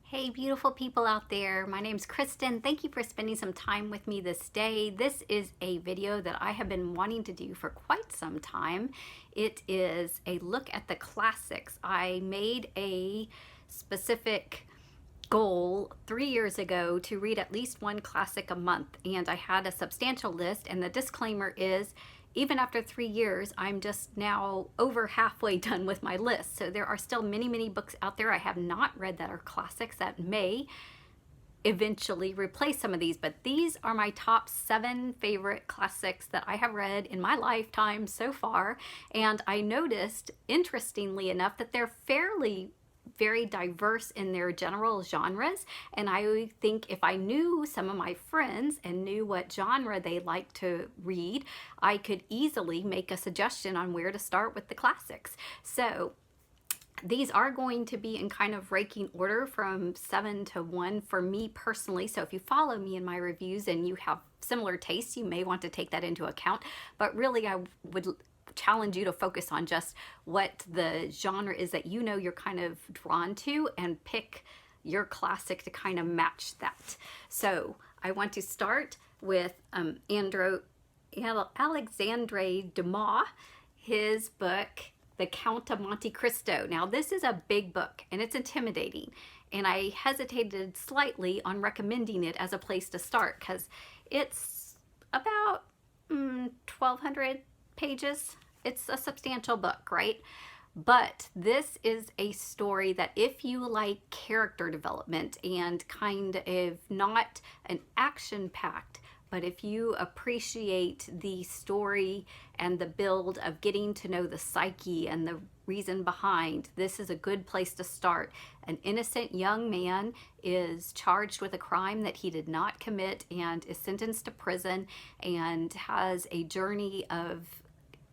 Hey, beautiful people out there. My name's Kristen. Thank you for spending some time with me this day. This is a video that I have been wanting to do for quite some time. It is a look at the classics. I made a specific goal 3 years ago to read at least one classic a month, and I had a substantial list, and the disclaimer is even after 3 years, I'm just now over halfway done with my list. So there are still many, many books out there I have not read that are classics that may eventually replace some of these, but these are my top 7 favorite classics that I have read in my lifetime so far. And I noticed, interestingly enough, that they're fairly very diverse in their general genres, and I think if I knew some of my friends and knew what genre they like to read, I could easily make a suggestion on where to start with the classics. So these are going to be in kind of ranking order from 7 to 1 for me personally. So if you follow me in my reviews and you have similar tastes, you may want to take that into account. But really, I would challenge you to focus on just what the genre is that you know you're kind of drawn to and pick your classic to kind of match that. So I want to start with Alexandre Dumas, his book, The Count of Monte Cristo. Now this is a big book and it's intimidating, and I hesitated slightly on recommending it as a place to start because it's about 1,200 pages. It's a substantial book, right? But this is a story that if you like character development and kind of not an action-packed, but if you appreciate the story and the build of getting to know the psyche and the reason behind, this is a good place to start. An innocent young man is charged with a crime that he did not commit and is sentenced to prison and has a journey of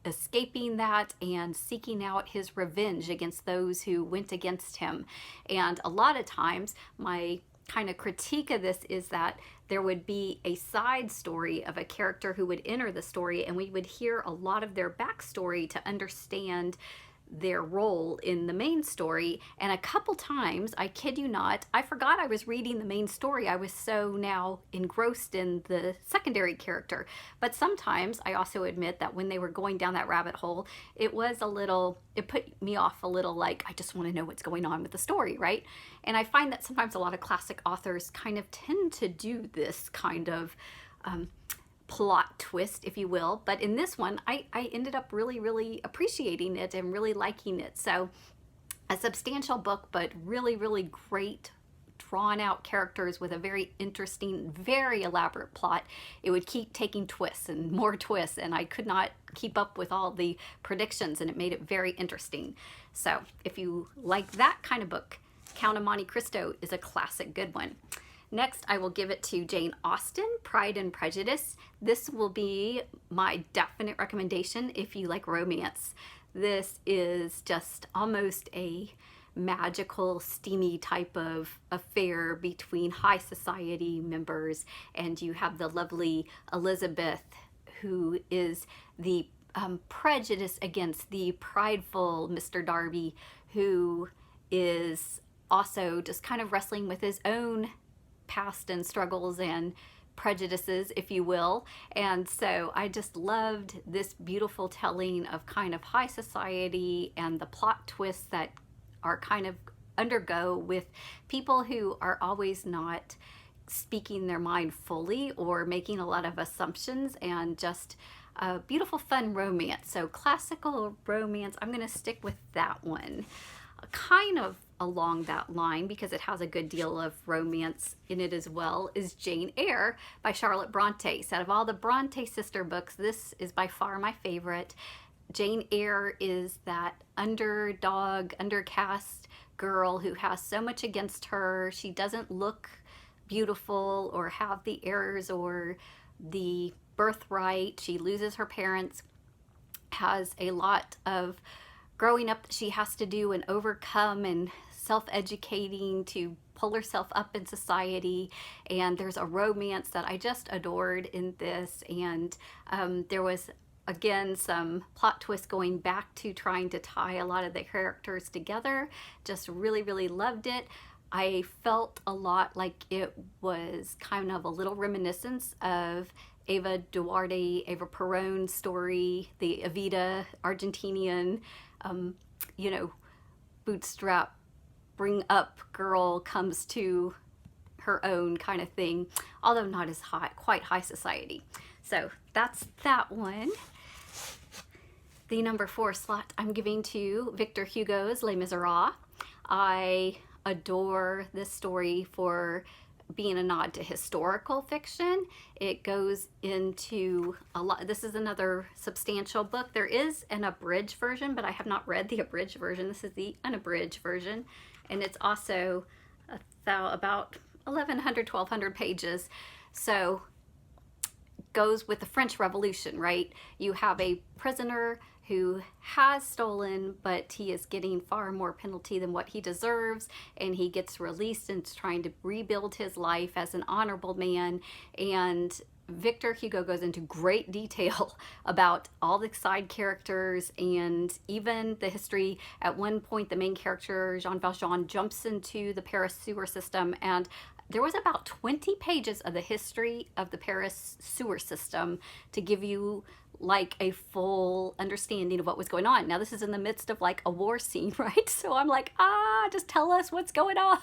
escaping that and seeking out his revenge against those who went against him. And a lot of times my kind of critique of this is that there would be a side story of a character who would enter the story, and we would hear a lot of their backstory to understand their role in the main story. And a couple times, I kid you not, I forgot I was reading the main story. I was so now engrossed in the secondary character. But sometimes I also admit that when they were going down that rabbit hole, it put me off a little, like I just want to know what's going on with the story, right? And I find that sometimes a lot of classic authors kind of tend to do this kind of plot twist, if you will. But in this one, I ended up really appreciating it and really liking it. So a substantial book, but really great drawn out characters with a very interesting, very elaborate plot. It would keep taking twists and more twists, and I could not keep up with all the predictions, and it made it very interesting. So if you like that kind of book, Count of Monte Cristo is a classic good one. Next, I will give it to Jane Austen, Pride and Prejudice. This will be my definite recommendation if you like romance. This is just almost a magical, steamy type of affair between high society members, and you have the lovely Elizabeth, who is the prejudice against the prideful Mr. Darby, who is also just kind of wrestling with his own past and struggles and prejudices, if you will. And so I just loved this beautiful telling of kind of high society and the plot twists that are kind of undergo with people who are always not speaking their mind fully or making a lot of assumptions, and just a beautiful fun romance. So classical romance, I'm going to stick with that one. Kind of along that line, because it has a good deal of romance in it as well, is Jane Eyre by Charlotte Bronte. So out of all the Bronte sister books, this is by far my favorite. Jane Eyre is that underdog, undercast girl who has so much against her. She doesn't look beautiful or have the heirs or the birthright. She loses her parents, has a lot of growing up that she has to do and overcome, and self-educating to pull herself up in society. And there's a romance that I just adored in this, and there was again some plot twist going back to trying to tie a lot of the characters together. Just really loved it. I felt a lot like it was kind of a little reminiscence of Eva Perón's story, the Evita Argentinian, um, you know, bootstrap, bring up girl comes to her own kind of thing, although not as high, quite high society. So that's that one. The number 4 slot I'm giving to Victor Hugo's Les Miserables. I adore this story for being a nod to historical fiction. It goes into a lot. This is another substantial book. There is an abridged version, but I have not read the abridged version. This is the unabridged version, and it's also about 1,100, 1,200 pages. So goes with the French Revolution, right? You have a prisoner who has stolen, but he is getting far more penalty than what he deserves, and he gets released and is trying to rebuild his life as an honorable man. And Victor Hugo goes into great detail about all the side characters and even the history. At one point, the main character, Jean Valjean, jumps into the Paris sewer system, and there was about 20 pages of the history of the Paris sewer system to give you like a full understanding of what was going on. Now this is in the midst of like a war scene, right? So I'm like, just tell us what's going on.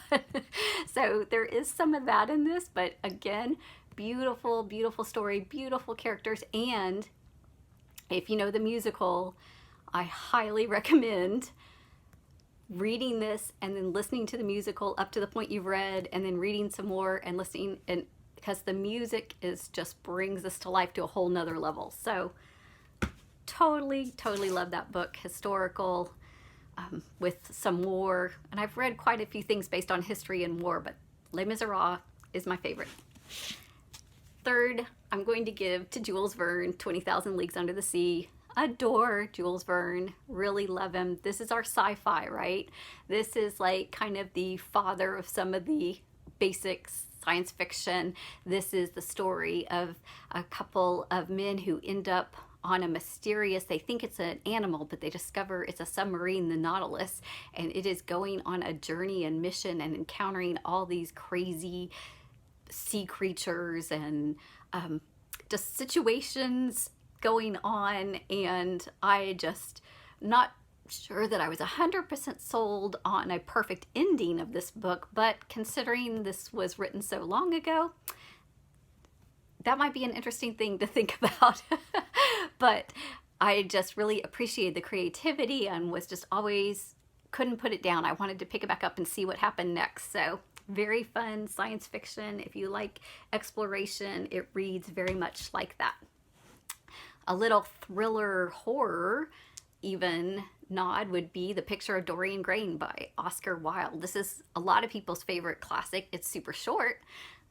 So there is some of that in this, but again, beautiful, beautiful story, beautiful characters. And if you know the musical, I highly recommend reading this and then listening to the musical up to the point you've read, and then reading some more and listening, and because the music is just brings this to life to a whole nother level. So totally love that book. Historical, with some war, and I've read quite a few things based on history and war, but Les Miserables is my favorite. Third, I'm going to give to Jules Verne, 20,000 Leagues Under the Sea. Adore Jules Verne, really love him. This is our sci-fi, right? This is like kind of the father of some of the basic science fiction. This is the story of a couple of men who end up on a mysterious, they think it's an animal, but they discover it's a submarine, the Nautilus, and it is going on a journey and mission and encountering all these crazy sea creatures and just situations going on. And I just not sure that I was 100% sold on a perfect ending of this book, but considering this was written so long ago, that might be an interesting thing to think about. But I just really appreciated the creativity and was just always couldn't put it down. I wanted to pick it back up and see what happened next. So very fun science fiction. If you like exploration, it reads very much like that. A little thriller horror even nod would be The Picture of Dorian Gray by Oscar Wilde. This is a lot of people's favorite classic. It's super short.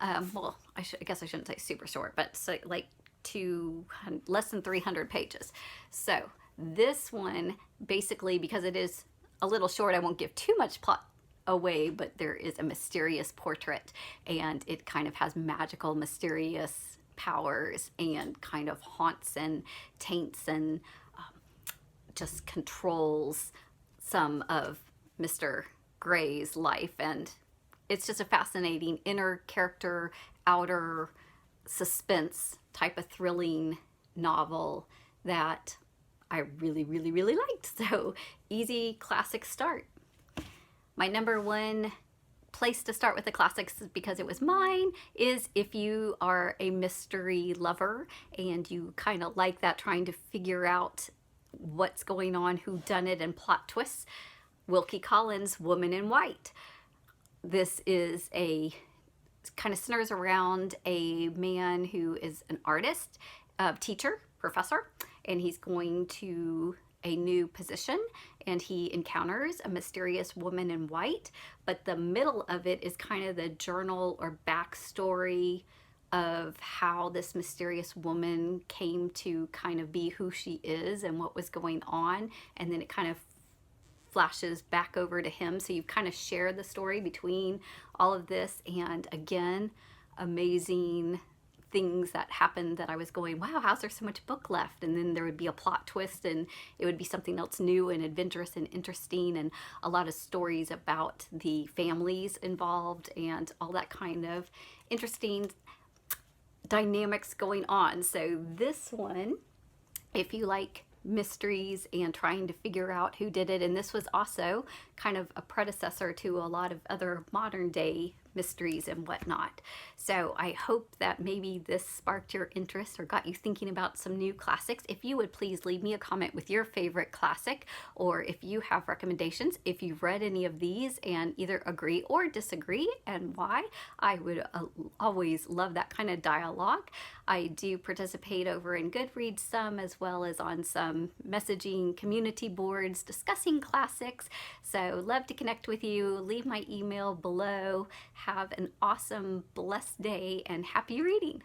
Well, I guess I shouldn't say super short, but so like less than 300 pages. So this one, basically, because it is a little short, I won't give too much plot away, but there is a mysterious portrait, and it kind of has magical, mysterious powers and kind of haunts and taints and just controls some of Mr. Gray's life. And it's just a fascinating inner character, outer suspense type of thrilling novel that I really liked. So easy classic start. My number 1 place to start with the classics, because it was mine, is if you are a mystery lover and you kind of like that, trying to figure out what's going on, who done it, and plot twists. Wilkie Collins' Woman in White. This is a kind of centers around a man who is an artist, teacher, professor, and he's going to a new position, and he encounters a mysterious woman in white. But the middle of it is kind of the journal or backstory of how this mysterious woman came to kind of be who she is and what was going on, and then it kind of flashes back over to him. So you kind of share the story between all of this, and again, amazing things that happened that I was going, wow, how's there so much book left? And then there would be a plot twist and it would be something else new and adventurous and interesting, and a lot of stories about the families involved and all that kind of interesting dynamics going on. So this one, if you like mysteries and trying to figure out who did it, and this was also kind of a predecessor to a lot of other modern day mysteries and whatnot. So I hope that maybe this sparked your interest or got you thinking about some new classics. If you would please leave me a comment with your favorite classic, or if you have recommendations, if you've read any of these and either agree or disagree and why. I would always love that kind of dialogue. I do participate over in Goodreads some, as well as on some messaging community boards discussing classics. So love to connect with you. Leave my email below. Have an awesome, blessed day and happy reading.